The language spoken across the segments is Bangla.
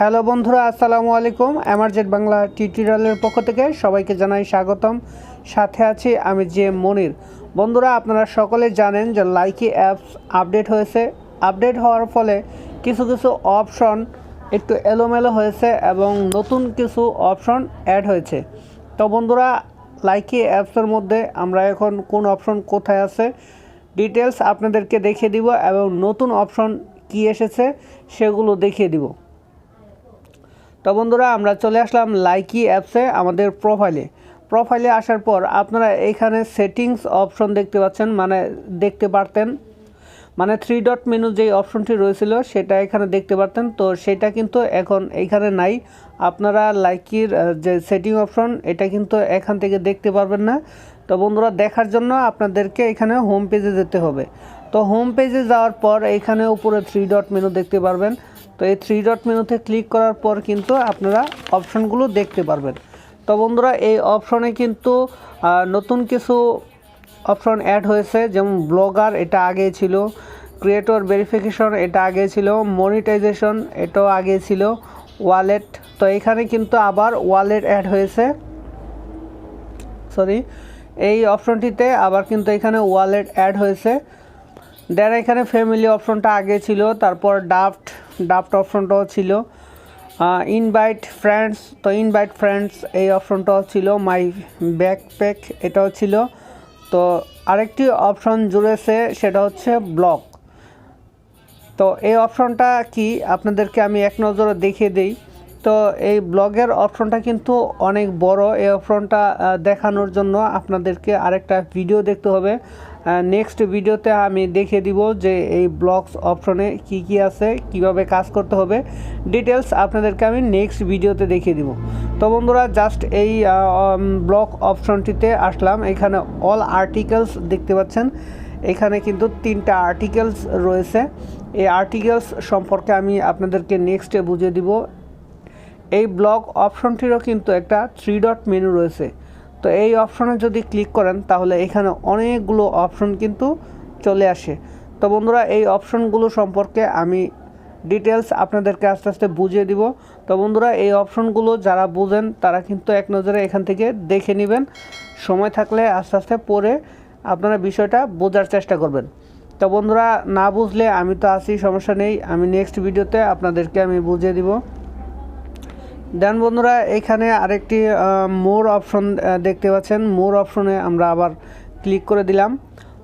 হ্যালো বন্ধুরা, আসসালামু আলাইকুম। এমার্জেট বাংলা টিউটোরিয়ালের পক্ষ থেকে সবাইকে জানাই স্বাগতম। সাথে আছি আমি মনির। বন্ধুরা, আপনারা সকলে জানেন যে লাইকি অ্যাপস আপডেট হয়েছে। আপডেট হওয়ার ফলে কিছু কিছু অপশন একটু এলোমেলো হয়েছে এবং নতুন কিছু অপশন অ্যাড হয়েছে। তো বন্ধুরা, লাইকি অ্যাপসের মধ্যে আমরা এখন কোন অপশন কোথায় আছে ডিটেলস আপনাদেরকে দেখিয়ে দিব এবং নতুন অপশন কি এসেছে সেগুলো দেখিয়ে দিব। তো বন্ধুরা, আমরা চলে আসলাম লাইকি অ্যাপসে। আমাদের প্রোফাইলে আসার পর আপনারা এখানে সেটিংস অপশন দেখতে পাচ্ছেন, দেখতে পারতেন থ্রি ডট মেনু যেই অপশনটি রয়েছিল সেটা এখানে দেখতে পারতেন। তো সেটা কিন্তু এখন এইখানে নাই। আপনারা লাইকির যে সেটিং অপশন এটা কিন্তু এখান থেকে দেখতে পারবেন না। তো বন্ধুরা, দেখার জন্য আপনাদেরকে এখানে হোম পেজে যেতে হবে। তো হোম পেজে যাওয়ার পর এখানে উপরে থ্রি ডট মেনু দেখতে পারবেন। তো এই থ্রি ডট মেনুতে ক্লিক করার পর কিন্তু আপনারা অপশনগুলো দেখতে পারবেন। তো বন্ধুরা, এই অপশনে কিন্তু নতুন কিছু অপশন অ্যাড হয়েছে, যেমন ব্লগার এটা আগে ছিল, ক্রিয়েটর ভেরিফিকেশন এটা আগে ছিল, মনিটাইজেশন এটাও আগে ছিল, ওয়ালেট। তো এখানে কিন্তু আবার ওয়ালেট অ্যাড হয়েছে, এই অপশনটিতে আবার কিন্তু এখানে ওয়ালেট অ্যাড হয়েছে। দেন এখানে ফ্যামিলি অপশনটা আগে ছিল, তারপর ডাফট অপশনটাও ছিল, ইনভাইট ফ্রেন্ডস, তো ইনভাইট ফ্রেন্ডস এই অপশনটাও ছিল, মাই ব্যাকপ্যাক এটাও ছিল। তো আরেকটি অপশন জুড়েছে, সেটা হচ্ছে ব্লগ। তো এই অপশনটা কি আপনাদেরকে আমি এক নজরে দেখিয়ে দিই। তো এই ব্লগের অপশনটা কিন্তু অনেক বড়। এই অপশনটা দেখানোর জন্য আপনাদেরকে আরেকটা ভিডিও দেখতে হবে। নেক্সট ভিডিওতে আমি দেখিয়ে দিব যে এই ব্লগস অপশনে কি কি আছে, কিভাবে কাজ করতে হবে, ডিটেলস আপনাদেরকে আমি নেক্সট ভিডিওতে দেখিয়ে দিব। তো বন্ধুরা, জাস্ট এই ব্লগ অপশনটিতে আসলাম। এখানে অল আর্টিকেলস দেখতে পাচ্ছেন। এখানে কিন্তু 3টা আর্টিকেলস রয়েছে। এই আর্টিকেলস সম্পর্কে আমি আপনাদেরকে নেক্সটে বুঝিয়ে দিব। এই ব্লগ অপশনটিরও কিন্তু একটা থ্রি ডট মেনু রয়েছে। তো এই অপশনে যদি ক্লিক করেন তাহলে এখানে অনেকগুলো অপশন কিন্তু চলে আসে। তো বন্ধুরা, এই অপশনগুলো সম্পর্কে আমি ডিটেলস আপনাদেরকে আস্তে আস্তে বুঝিয়ে দিব। তো বন্ধুরা, এই অপশনগুলো যারা বুঝেন তারা কিন্তু এক নজরে এখান থেকে দেখে নেবেন। সময় থাকলে আস্তে আস্তে পড়ে আপনারা বিষয়টা বোঝার চেষ্টা করবেন। তো বন্ধুরা, না বুঝলে আমি তো আছি, সমস্যা নেই, আমি নেক্সট ভিডিওতে আপনাদেরকে আমি বুঝিয়ে দিব। দেন বন্ধুরা, এখানে আরেকটি মোর অপশন দেখতে পাচ্ছেন। মোর অপশনে আমরা আবার ক্লিক করে দিলাম।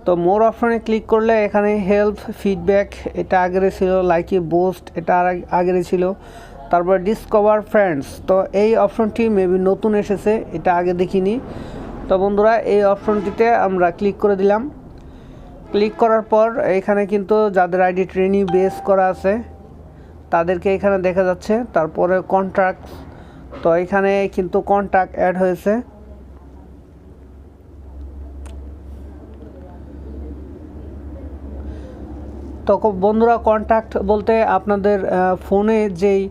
তো মোর অপশনে ক্লিক করলে এখানে হেল্প, ফিডব্যাক এটা আগের ছিল, লাইকি বুস্ট এটা আগের ছিল, তারপর ডিসকভার ফ্রেন্ডস। তো এই অপশনটি মেবি নতুন এসেছে, এটা আগে দেখিনি। তো বন্ধুরা, এই অপশনটিতে আমরা ক্লিক করে দিলাম। ক্লিক করার পর এখানে কিন্তু যাদের আইডি ট্রেনিং বেস করা আছে তাদেরকে এখানে দেখা যাচ্ছে। তারপরে কন্ট্রাক্ট, তো এখানে কিন্তু কন্ট্রাক্ট অ্যাড হয়েছে। তো বন্ধুরা, কন্ট্যাক্ট বলতে আপনাদের ফোনে যেই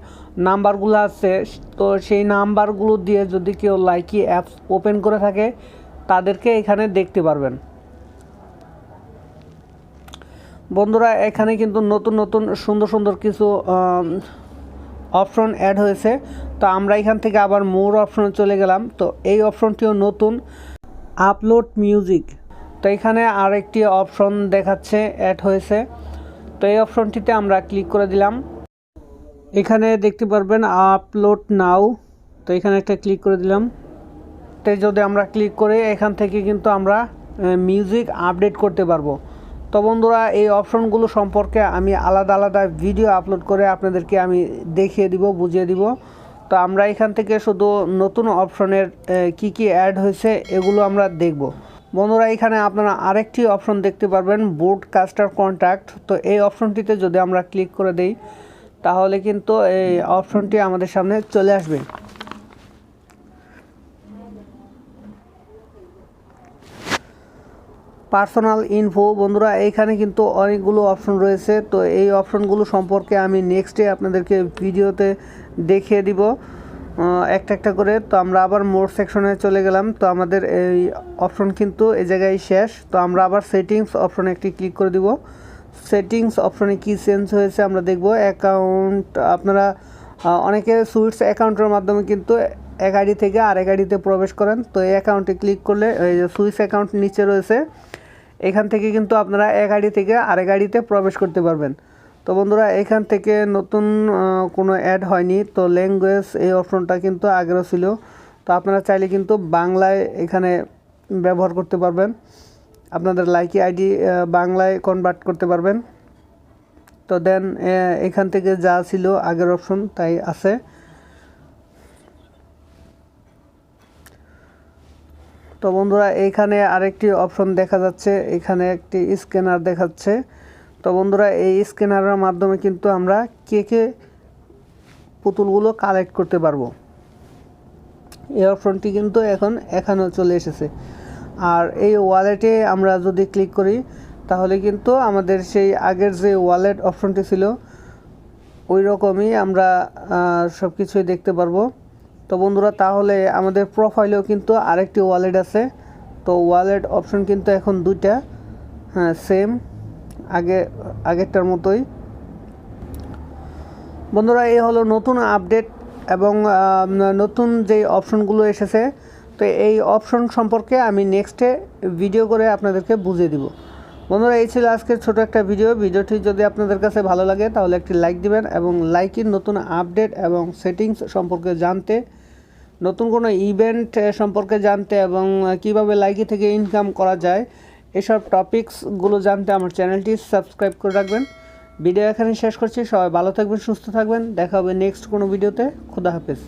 নাম্বারগুলো আছে, তো সেই নাম্বারগুলো দিয়ে যদি কেউ লাইকি অ্যাপস ওপেন করে থাকে তাদেরকে এখানে দেখতে পারবেন। বন্ধুরা, এখানে কিন্তু নতুন নতুন সুন্দর সুন্দর কিছু অপশন অ্যাড হয়েছে। তো আমরা এখান থেকে আবার মোর অপশনে চলে গেলাম। তো এই অপশনটিও নতুন, আপলোড মিউজিক। তো এখানে আরেকটি অপশন দেখাচ্ছে অ্যাড হয়েছে। তো এই অপশনটিতে আমরা ক্লিক করে দিলাম। এখানে দেখতে পারবেন আপলোড নাও। তো এখানে একটা ক্লিক করে দিলাম। তো যদি আমরা ক্লিক করে এখান থেকে কিন্তু আমরা মিউজিক আপডেট করতে পারবো। তো বন্ধুরা, এই অপশনগুলো সম্পর্কে আমি আলাদা আলাদা ভিডিও আপলোড করে আপনাদেরকে আমি দেখিয়ে দিব, বুঝিয়ে দিব। তো আমরা এখান থেকে শুধু নতুন অপশনের কি কি অ্যাড হয়েছে এগুলো আমরা দেখব। বন্ধুরা, এখানে আপনারা আরেকটি অপশন দেখতে পারবেন, ব্রডকাস্টার কন্ট্যাক্ট। তো এই অপশনটিতে যদি আমরা ক্লিক করে দেই তাহলে কিন্তু এই অপশনটি আমাদের সামনে চলে আসবে। Personal info. বন্ধুরা, এইখানে কিন্তু অনেকগুলো অপশন রয়েছে। তো এই অপশনগুলো সম্পর্কে আমি নেক্সটে আপনাদেরকে ভিডিওতে দেখিয়ে দিব একটা একটা করে। তো আমরা আবার মোর সেকশনে চলে গেলাম। তো আমাদের এই অপশন কিন্তু এই জায়গায় শেষ। তো আমরা আবার সেটিংস অপশনে একটি ক্লিক করে দিব। সেটিংস অপশনে কি চেঞ্জ হয়েছে আমরা দেখব। অ্যাকাউন্ট আপনারা অনেকে সুইটস অ্যাকাউন্টের মাধ্যমে কিন্তু এক আইডি থেকে আরেক আইডিতে প্রবেশ করেন। তো এই অ্যাকাউন্টে ক্লিক করলে এই যে সুইটস অ্যাকাউন্ট নিচে রয়েছে, এখান থেকে কিন্তু আপনারা এক আইডি থেকে আরেক আইডিতে প্রবেশ করতে পারবেন। তো বন্ধুরা এখান থেকে নতুন কোনো অ্যাড হয়নি। তো ল্যাঙ্গুয়েজ এই অপশনটা কিন্তু আগেরও ছিল। তো আপনারা চাইলে কিন্তু বাংলায় এখানে ব্যবহার করতে পারবেন, আপনাদের লাইকি আইডি বাংলায় কনভার্ট করতে পারবেন। তো দেন এখান থেকে যা ছিল আগের অপশন তাই আছে। তো বন্ধুরা এইখানে আরেকটি অপশন দেখা যাচ্ছে, এখানে একটি স্ক্যানার দেখাচ্ছে। তো বন্ধুরা এই স্ক্যানারের মাধ্যমে কিন্তু আমরা কেকে পুতুলগুলো কালেক্ট করতে পারবো। এই অপশনটি কিন্তু এখানেও চলে এসেছে। আর এই ওয়ালেটে আমরা যদি ক্লিক করি তাহলে কিন্তু আমাদের সেই আগের যে ওয়ালেট অপশনটি ছিল ওই রকমই আমরা সব কিছুই দেখতে পারবো। তো বন্ধুরা তাহলে আমাদের প্রোফাইলেও কিন্তু আরেকটি ওয়ালেট আছে। তো ওয়ালেট অপশন কিন্তু এখন দুইটা, হ্যাঁ সেম আগেরটার মতোই। বন্ধুরা এই হলো নতুন আপডেট এবং নতুন যেই অপশনগুলো এসেছে। তো এই অপশন সম্পর্কে আমি নেক্সটে ভিডিও করে আপনাদেরকে বুঝিয়ে দিব। বন্ধুরা এই ছিল আজকের ছোট একটা ভিডিওটি যদি আপনাদের কাছে ভালো লাগে তাহলে একটি লাইক দিবেন এবং লাইকির নতুন আপডেট এবং সেটিংস সম্পর্কে জানতে, নতুন কোনো ইভেন্ট সম্পর্কে জানতে এবং কিভাবে লাইকি থেকে ইনকাম করা যায় এসব টপিকসগুলো জানতে আমার চ্যানেলটি সাবস্ক্রাইব করে রাখবেন। ভিডিও এখানে শেষ করছি। সবাই ভালো থাকবেন, সুস্থ থাকবেন। দেখা হবে নেক্সট কোনো ভিডিওতে। খুদা হাফেজ।